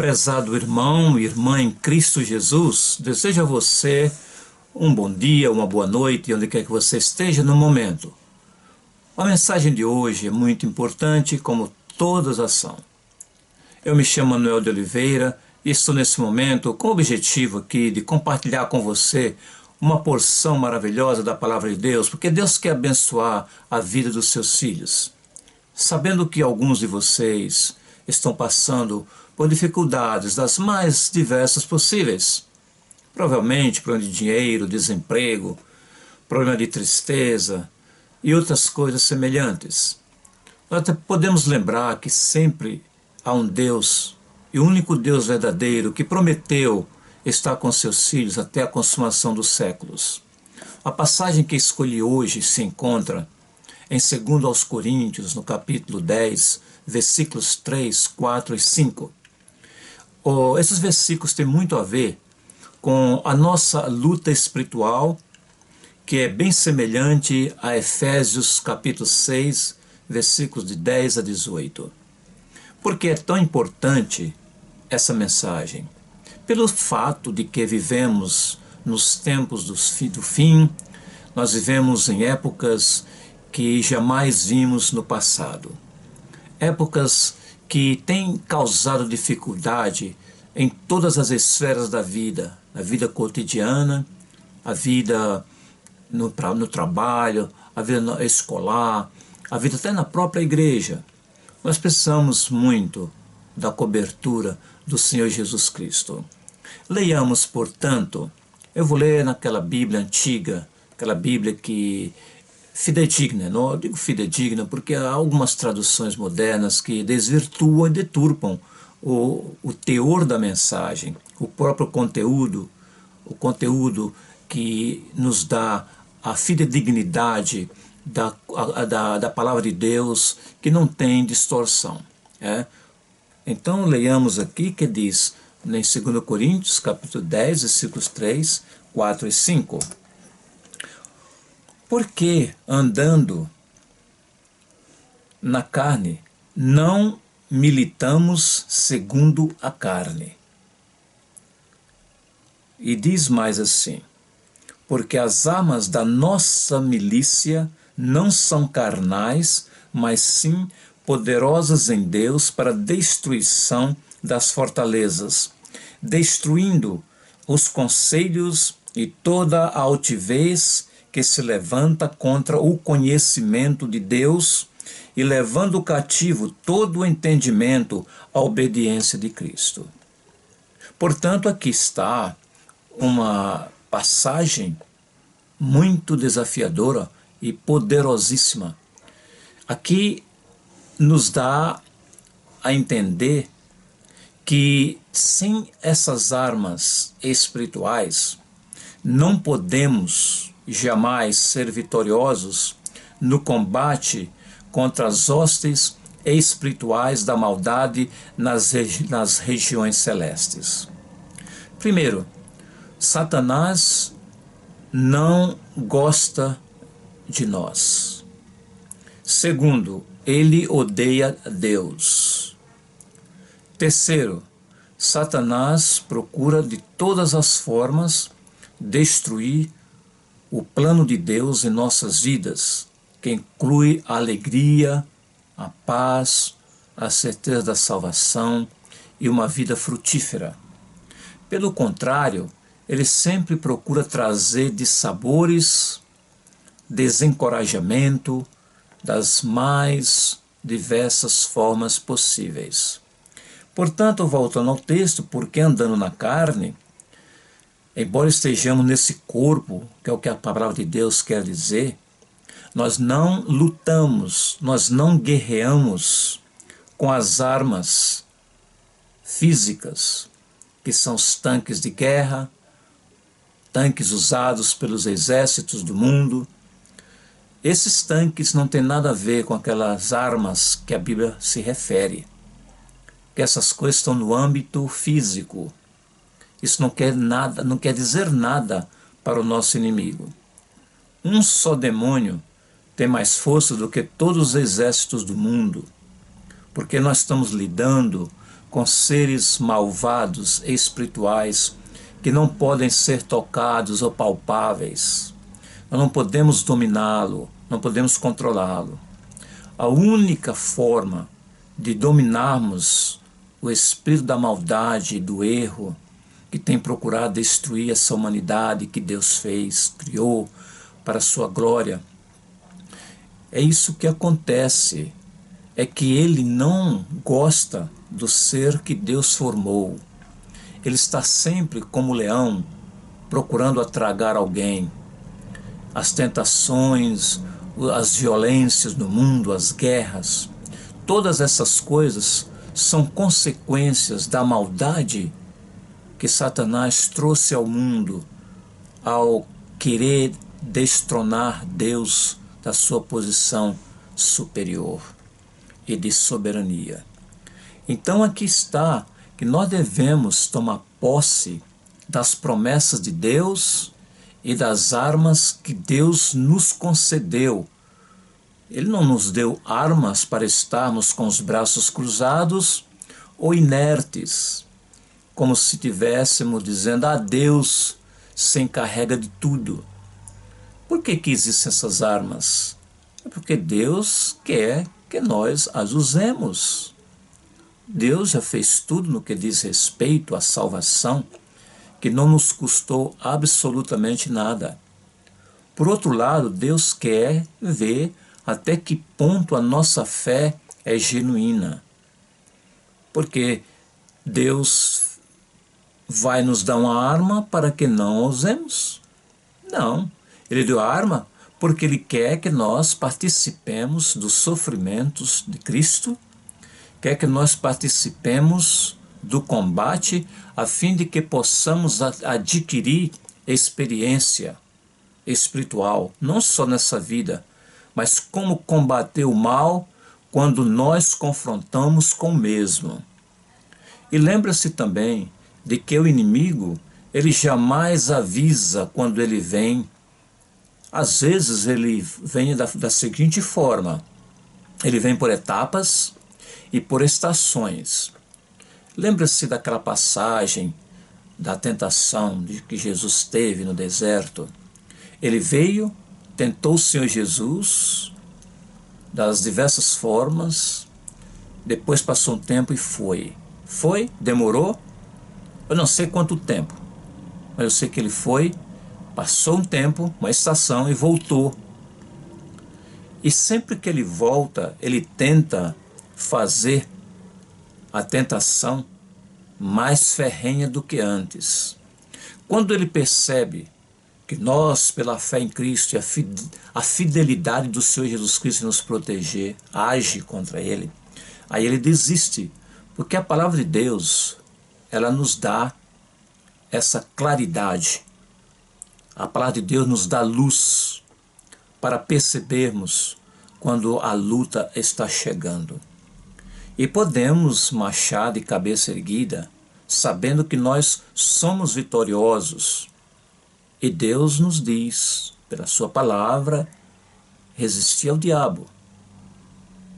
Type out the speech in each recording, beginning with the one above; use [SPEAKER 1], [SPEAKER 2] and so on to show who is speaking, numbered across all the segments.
[SPEAKER 1] Prezado irmão e irmã em Cristo Jesus, desejo a você um bom dia, uma boa noite, onde quer que você esteja no momento. A mensagem de hoje é muito importante, como todas as são. Eu me chamo Manuel de Oliveira e estou nesse momento com o objetivo aqui de compartilhar com você uma porção maravilhosa da Palavra de Deus, porque Deus quer abençoar a vida dos seus filhos. Sabendo que alguns de vocês estão passando por dificuldades das mais diversas possíveis, provavelmente problema de dinheiro, desemprego, problema de tristeza e outras coisas semelhantes. Nós podemos lembrar que sempre há um Deus, e o único Deus verdadeiro, que prometeu estar com seus filhos até a consumação dos séculos. A passagem que escolhi hoje se encontra em 2 aos Coríntios, no capítulo 10, versículos 3, 4 e 5. Esses versículos têm muito a ver com a nossa luta espiritual, que é bem semelhante a Efésios capítulo 6, versículos de 10 a 18. Por que é tão importante essa mensagem? Pelo fato de que vivemos nos tempos do fim, nós vivemos em épocas que jamais vimos no passado. Épocas que têm causado dificuldade em todas as esferas da vida, a vida cotidiana, a vida no trabalho, a vida escolar, a vida até na própria igreja. Nós precisamos muito da cobertura do Senhor Jesus Cristo. Leiamos, portanto, eu vou ler naquela Bíblia antiga, aquela Bíblia que fidedigna, não eu digo fidedigna porque há algumas traduções modernas que desvirtuam e deturpam o teor da mensagem, o próprio conteúdo, o conteúdo que nos dá a fidedignidade da palavra de Deus, que não tem distorção. Então leiamos aqui que diz em 2 Coríntios capítulo 10, versículos 3, 4 e 5. Porque andando na carne, não militamos segundo a carne. E diz mais assim: porque as armas da nossa milícia não são carnais, mas sim poderosas em Deus para a destruição das fortalezas, destruindo os conselhos e toda a altivez que se levanta contra o conhecimento de Deus e levando cativo todo o entendimento à obediência de Cristo. Portanto, aqui está uma passagem muito desafiadora e poderosíssima. Aqui nos dá a entender que sem essas armas espirituais não podemos jamais ser vitoriosos no combate contra as hostes espirituais da maldade nas regiões celestes. Primeiro, Satanás não gosta de nós. Segundo, ele odeia Deus. Terceiro, Satanás procura de todas as formas destruir o plano de Deus em nossas vidas, que inclui a alegria, a paz, a certeza da salvação e uma vida frutífera. Pelo contrário, ele sempre procura trazer dissabores, desencorajamento, das mais diversas formas possíveis. Portanto, voltando ao texto, porque andando na carne, embora estejamos nesse corpo, que é o que a palavra de Deus quer dizer, nós não lutamos, nós não guerreamos com as armas físicas, que são os tanques de guerra, tanques usados pelos exércitos do mundo. Esses tanques não têm nada a ver com aquelas armas que a Bíblia se refere, que essas coisas estão no âmbito físico. Isso não quer dizer nada para o nosso inimigo. Um só demônio tem mais força do que todos os exércitos do mundo, porque nós estamos lidando com seres malvados e espirituais que não podem ser tocados ou palpáveis. Nós não podemos dominá-lo, não podemos controlá-lo. A única forma de dominarmos o espírito da maldade e do erro que tem procurado destruir essa humanidade que Deus fez, criou para a sua glória, é isso que acontece, é que ele não gosta do ser que Deus formou. Ele está sempre como leão, procurando atragar alguém. As tentações, as violências no mundo, as guerras, todas essas coisas são consequências da maldade que Satanás trouxe ao mundo ao querer destronar Deus da sua posição superior e de soberania. Então aqui está que nós devemos tomar posse das promessas de Deus e das armas que Deus nos concedeu. Ele não nos deu armas para estarmos com os braços cruzados ou inertes, como se estivéssemos dizendo: Deus se encarrega de tudo. Por que existem essas armas? É porque Deus quer que nós as usemos. Deus já fez tudo no que diz respeito à salvação, que não nos custou absolutamente nada. Por outro lado, Deus quer ver até que ponto a nossa fé é genuína. Porque Deus vai nos dar uma arma para que não a usemos? Não. Ele deu a arma porque Ele quer que nós participemos dos sofrimentos de Cristo, quer que nós participemos do combate, a fim de que possamos adquirir experiência espiritual, não só nessa vida, mas como combater o mal quando nós confrontamos com o mesmo. E lembra-se também de que o inimigo, ele jamais avisa quando ele vem. Às vezes ele vem da seguinte forma: ele vem por etapas e por estações. Lembra-se daquela passagem da tentação que Jesus teve no deserto? Ele veio, tentou o Senhor Jesus das diversas formas, depois passou um tempo e foi. Demorou, eu não sei quanto tempo, mas eu sei que ele foi, passou um tempo, uma estação e voltou. E sempre que ele volta, ele tenta fazer a tentação mais ferrenha do que antes. Quando ele percebe que nós, pela fé em Cristo e a fidelidade do Senhor Jesus Cristo nos proteger, age contra ele, aí ele desiste, porque a palavra de Deus, ela nos dá essa claridade. A palavra de Deus nos dá luz para percebermos quando a luta está chegando. E podemos marchar de cabeça erguida, sabendo que nós somos vitoriosos. E Deus nos diz, pela sua palavra, resistir ao diabo.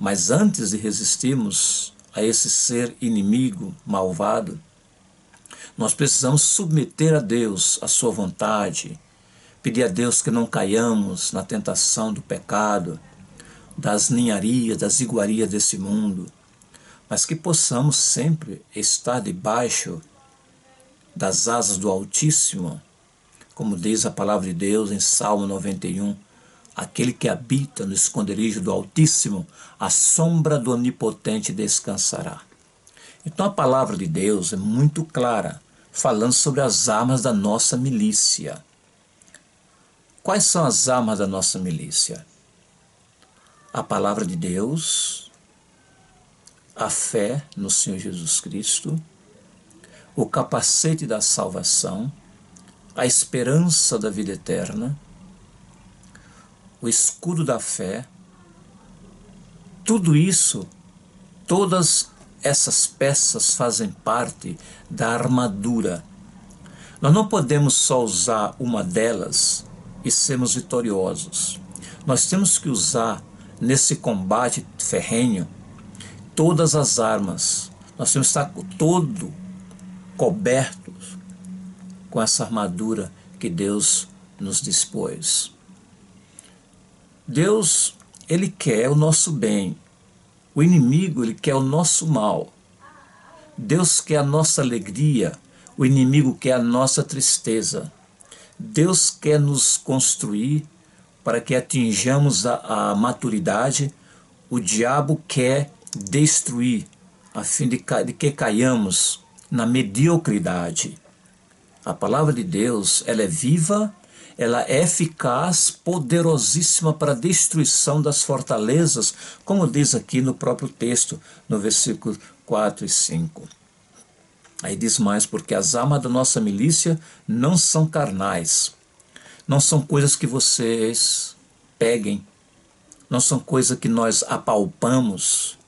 [SPEAKER 1] Mas antes de resistirmos a esse ser inimigo, malvado, nós precisamos submeter a Deus a sua vontade, pedir a Deus que não caiamos na tentação do pecado, das ninharias, das iguarias desse mundo, mas que possamos sempre estar debaixo das asas do Altíssimo, como diz a palavra de Deus em Salmo 91, aquele que habita no esconderijo do Altíssimo, a sombra do Onipotente descansará. Então a palavra de Deus é muito clara, falando sobre as armas da nossa milícia. Quais são as armas da nossa milícia? A palavra de Deus, a fé no Senhor Jesus Cristo, o capacete da salvação, a esperança da vida eterna, o escudo da fé. Tudo isso, todas essas peças fazem parte da armadura. Nós não podemos só usar uma delas e sermos vitoriosos. Nós temos que usar nesse combate ferrenho todas as armas, Nós temos que estar todo cobertos com essa armadura que Deus nos dispôs. Deus, Ele quer o nosso bem. O inimigo, ele quer o nosso mal. Deus quer a nossa alegria. O inimigo quer a nossa tristeza. Deus quer nos construir para que atinjamos a maturidade. O diabo quer destruir, a fim de que caiamos na mediocridade. A palavra de Deus, ela é viva, ela é eficaz, poderosíssima para a destruição das fortalezas, como diz aqui no próprio texto, no versículo 4 e 5. Aí diz mais, porque as armas da nossa milícia não são carnais, não são coisas que vocês peguem, não são coisas que nós apalpamos,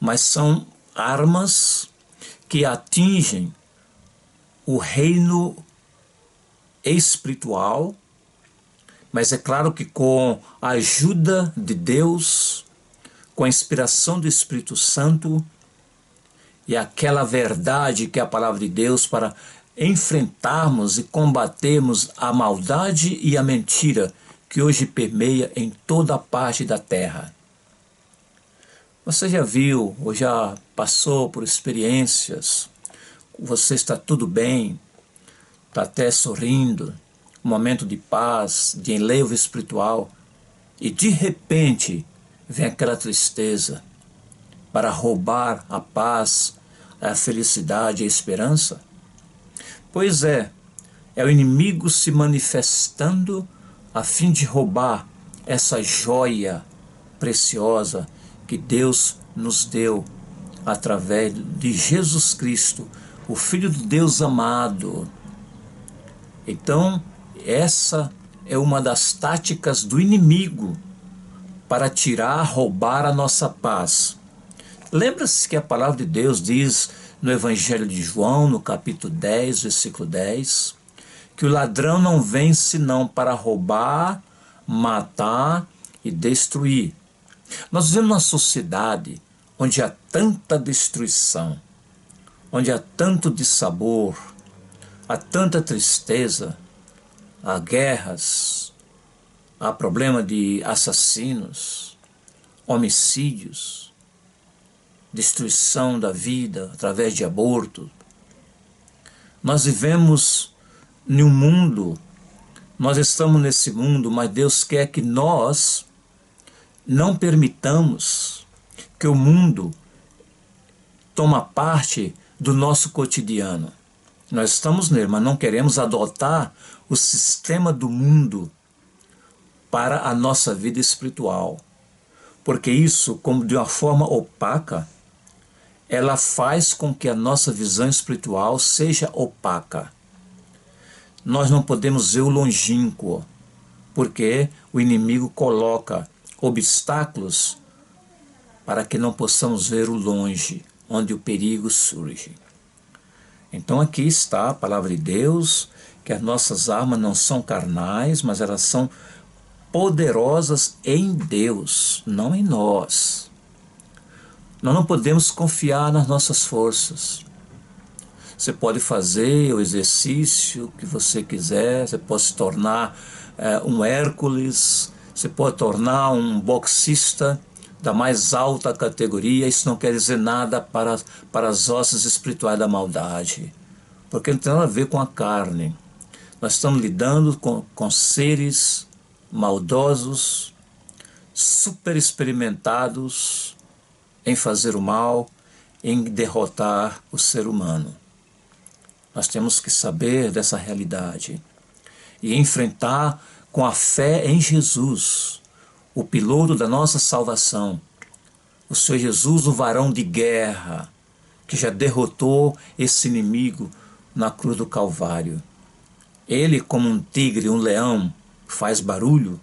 [SPEAKER 1] mas são armas que atingem o reino espiritual, mas é claro que com a ajuda de Deus, com a inspiração do Espírito Santo e aquela verdade que é a palavra de Deus para enfrentarmos e combatermos a maldade e a mentira que hoje permeia em toda a parte da terra. Você já viu ou já passou por experiências, você está tudo bem, está até sorrindo, um momento de paz, de enlevo espiritual, e de repente vem aquela tristeza para roubar a paz, a felicidade, a esperança? Pois é o inimigo se manifestando a fim de roubar essa joia preciosa que Deus nos deu através de Jesus Cristo, o Filho de Deus amado. Então, essa é uma das táticas do inimigo para tirar, roubar a nossa paz. Lembra-se que a palavra de Deus diz no Evangelho de João, no capítulo 10, versículo 10, que o ladrão não vem senão para roubar, matar e destruir. Nós vivemos numa sociedade onde há tanta destruição, onde há tanto dissabor, há tanta tristeza, há guerras, há problema de assassinos, homicídios, destruição da vida através de aborto. Nós vivemos em um mundo, nós estamos nesse mundo, mas Deus quer que nós não permitamos que o mundo tome parte do nosso cotidiano. Nós estamos nele, mas não queremos adotar o sistema do mundo para a nossa vida espiritual. Porque isso, como de uma forma opaca, ela faz com que a nossa visão espiritual seja opaca. Nós não podemos ver o longínquo, porque o inimigo coloca obstáculos para que não possamos ver o longe, onde o perigo surge. Então aqui está a palavra de Deus, que as nossas armas não são carnais, mas elas são poderosas em Deus, não em nós. Nós não podemos confiar nas nossas forças. Você pode fazer o exercício que você quiser, você pode se tornar um Hércules, você pode tornar um boxista da mais alta categoria. Isso não quer dizer nada para as hostes espirituais da maldade, porque não tem nada a ver com a carne. Nós estamos lidando com seres maldosos, super experimentados em fazer o mal, em derrotar o ser humano. Nós temos que saber dessa realidade e enfrentar com a fé em Jesus, o piloto da nossa salvação, o Senhor Jesus, o varão de guerra, que já derrotou esse inimigo na cruz do Calvário. Ele, como um tigre, um leão, faz barulho,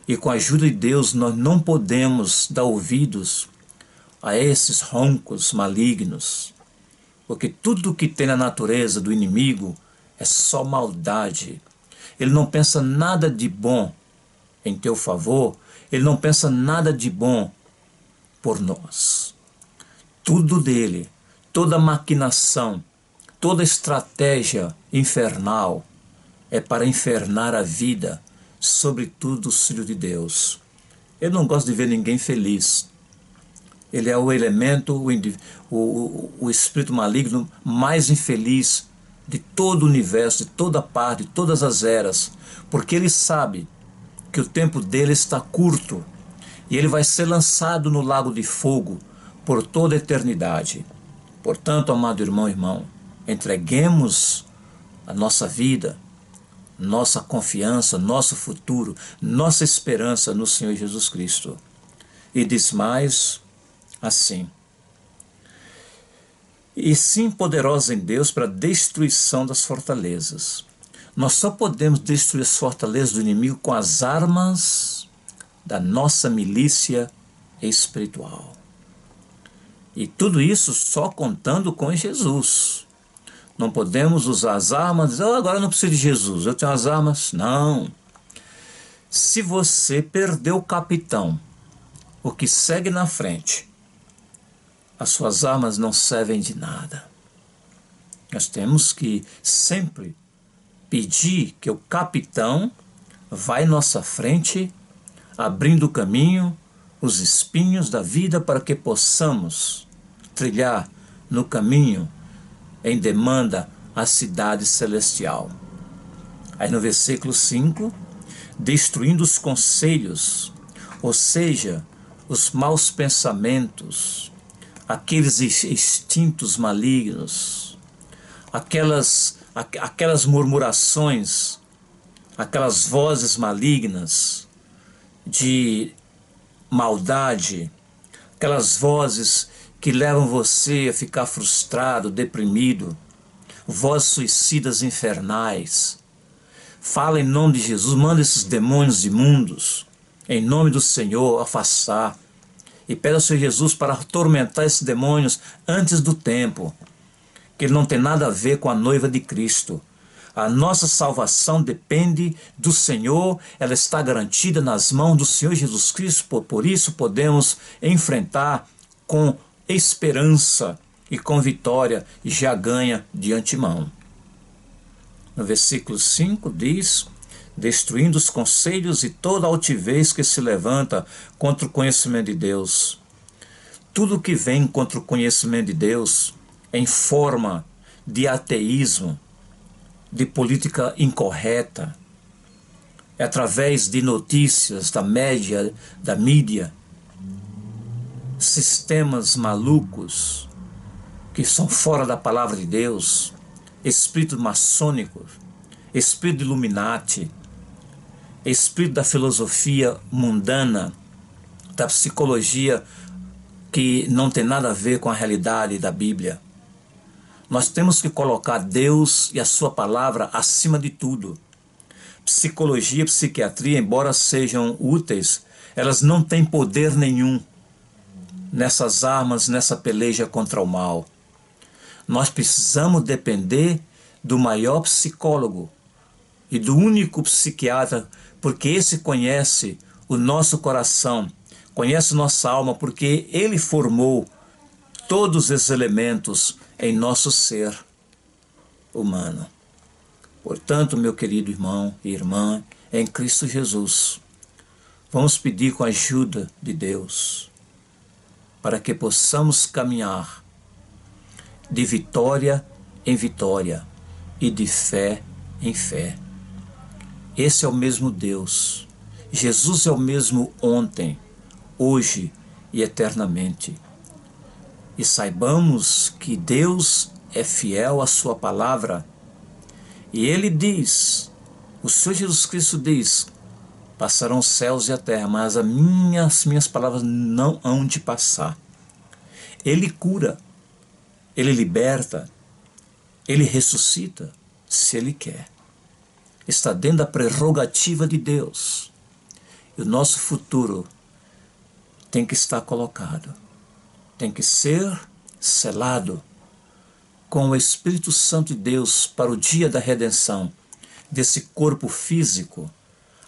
[SPEAKER 1] e com a ajuda de Deus nós não podemos dar ouvidos a esses roncos malignos, porque tudo que tem na natureza do inimigo é só maldade. Ele não pensa nada de bom em teu favor, ele não pensa nada de bom por nós. Tudo dele toda maquinação, toda estratégia infernal é para infernar a vida, sobretudo dos filhos de Deus. Eu não gosto de ver ninguém feliz. Ele é o elemento, o espírito maligno mais infeliz de todo o universo, de toda parte, de todas as eras, porque ele sabe que o tempo dele está curto e ele vai ser lançado no lago de fogo por toda a eternidade. Portanto, amado irmão e irmã, entreguemos a nossa vida, nossa confiança, nosso futuro, nossa esperança no Senhor Jesus Cristo. E diz mais assim: e sim poderosa em Deus para a destruição das fortalezas. Nós só podemos destruir as fortalezas do inimigo com as armas da nossa milícia espiritual. E tudo isso só contando com Jesus. Não podemos usar as armas e dizer, agora eu não preciso de Jesus, eu tenho as armas. Não. Se você perder o capitão, o que segue na frente, as suas armas não servem de nada. Nós temos que sempre pedir que o capitão vá em nossa frente, abrindo o caminho, os espinhos da vida para que possamos trilhar no caminho em demanda a cidade celestial. Aí no versículo 5, destruindo os conselhos, ou seja, os maus pensamentos, aqueles instintos malignos, aquelas murmurações, aquelas vozes malignas de maldade, aquelas vozes que levam você a ficar frustrado, deprimido, vozes suicidas infernais. Fala em nome de Jesus, manda esses demônios imundos, em nome do Senhor, afastar. E pede ao Senhor Jesus para atormentar esses demônios antes do tempo, que ele não tem nada a ver com a noiva de Cristo. A nossa salvação depende do Senhor, ela está garantida nas mãos do Senhor Jesus Cristo, por isso podemos enfrentar com esperança e com vitória, e já ganha de antemão. No versículo 5 diz, destruindo os conselhos e toda altivez que se levanta contra o conhecimento de Deus. Tudo que vem contra o conhecimento de Deus, em forma de ateísmo, de política incorreta, através de notícias da mídia, sistemas malucos que são fora da palavra de Deus, espírito maçônico, espírito Illuminati, espírito da filosofia mundana, da psicologia que não tem nada a ver com a realidade da Bíblia. Nós temos que colocar Deus e a sua palavra acima de tudo. Psicologia e psiquiatria, embora sejam úteis, elas não têm poder nenhum nessas armas, nessa peleja contra o mal. Nós precisamos depender do maior psicólogo e do único psiquiatra, porque esse conhece o nosso coração, conhece nossa alma, porque ele formou todos esses elementos em nosso ser humano. Portanto, meu querido irmão e irmã, em Cristo Jesus, vamos pedir com a ajuda de Deus, para que possamos caminhar de vitória em vitória e de fé em fé. Esse é o mesmo Deus. Jesus é o mesmo ontem, hoje e eternamente. E saibamos que Deus é fiel à sua palavra. E Ele diz, o Senhor Jesus Cristo diz, passarão os céus e a terra, mas as minhas palavras não hão de passar. Ele cura, Ele liberta, Ele ressuscita, se Ele quer. Está dentro da prerrogativa de Deus. E o nosso futuro tem que estar colocado, tem que ser selado com o Espírito Santo de Deus para o dia da redenção desse corpo físico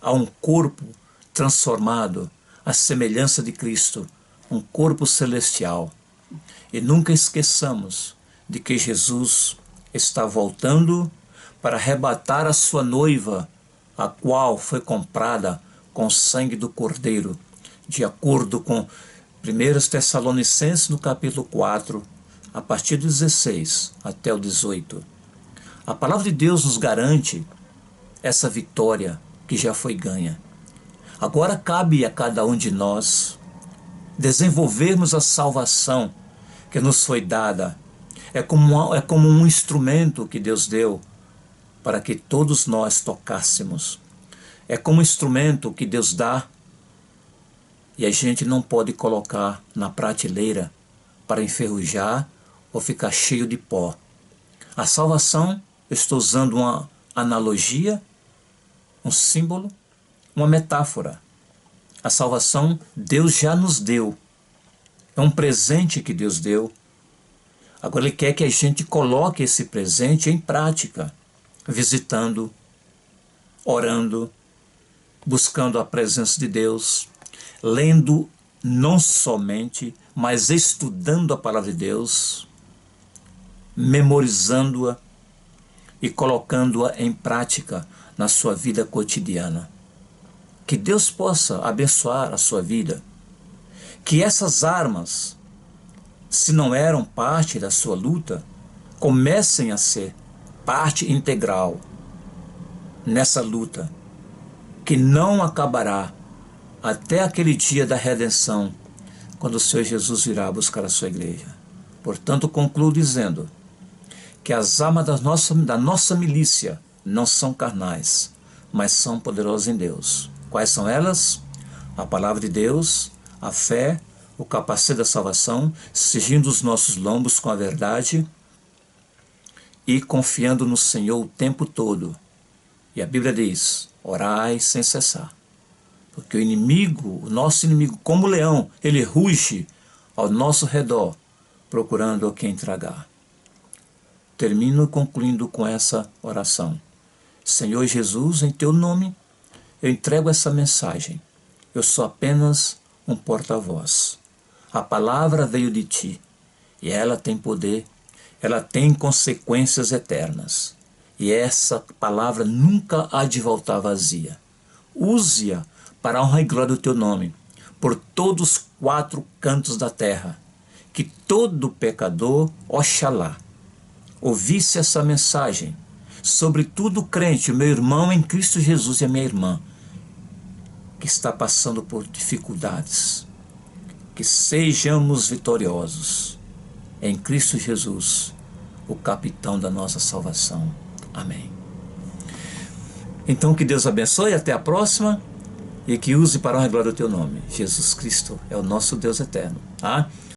[SPEAKER 1] a um corpo transformado à semelhança de Cristo, um corpo celestial, E nunca esqueçamos de que Jesus está voltando para arrebatar a sua noiva, a qual foi comprada com o sangue do Cordeiro, de acordo com 1 Tessalonicenses no capítulo 4, a partir do 16 até o 18. A palavra de Deus nos garante essa vitória que já foi ganha. Agora cabe a cada um de nós desenvolvermos a salvação que nos foi dada. É como um instrumento que Deus deu para que todos nós tocássemos. É como um instrumento que Deus dá e a gente não pode colocar na prateleira para enferrujar ou ficar cheio de pó. A salvação, eu estou usando uma analogia, um símbolo, uma metáfora. A salvação Deus já nos deu. É um presente que Deus deu. Agora Ele quer que a gente coloque esse presente em prática, visitando, orando, buscando a presença de Deus, lendo não somente, mas estudando a palavra de Deus, memorizando-a e colocando-a em prática na sua vida cotidiana. Que Deus possa abençoar a sua vida. Que essas armas, se não eram parte da sua luta, comecem a ser parte integral nessa luta, que não acabará até aquele dia da redenção, quando o Senhor Jesus virá buscar a sua igreja. Portanto, concluo dizendo que as armas da nossa milícia não são carnais, mas são poderosas em Deus. Quais são elas? A palavra de Deus, a fé, o capacete da salvação, cingindo os nossos lombos com a verdade e confiando no Senhor o tempo todo. E a Bíblia diz, orai sem cessar. Porque o inimigo, o nosso inimigo, como leão, ele ruge ao nosso redor, procurando a quem tragar. Termino concluindo com essa oração. Senhor Jesus, em teu nome, eu entrego essa mensagem. Eu sou apenas um porta-voz. A palavra veio de ti e ela tem poder, ela tem consequências eternas. E essa palavra nunca há de voltar vazia. Use-a para a honra e glória do teu nome, por todos os 4 cantos da terra. Que todo pecador, oxalá, ouvisse essa mensagem, sobretudo o crente, o meu irmão em Cristo Jesus e a minha irmã, que está passando por dificuldades. Que sejamos vitoriosos em Cristo Jesus, o capitão da nossa salvação. Amém. Então que Deus abençoe, até a próxima, e que use para a honra e glória do teu nome. Jesus Cristo é o nosso Deus eterno. Tá?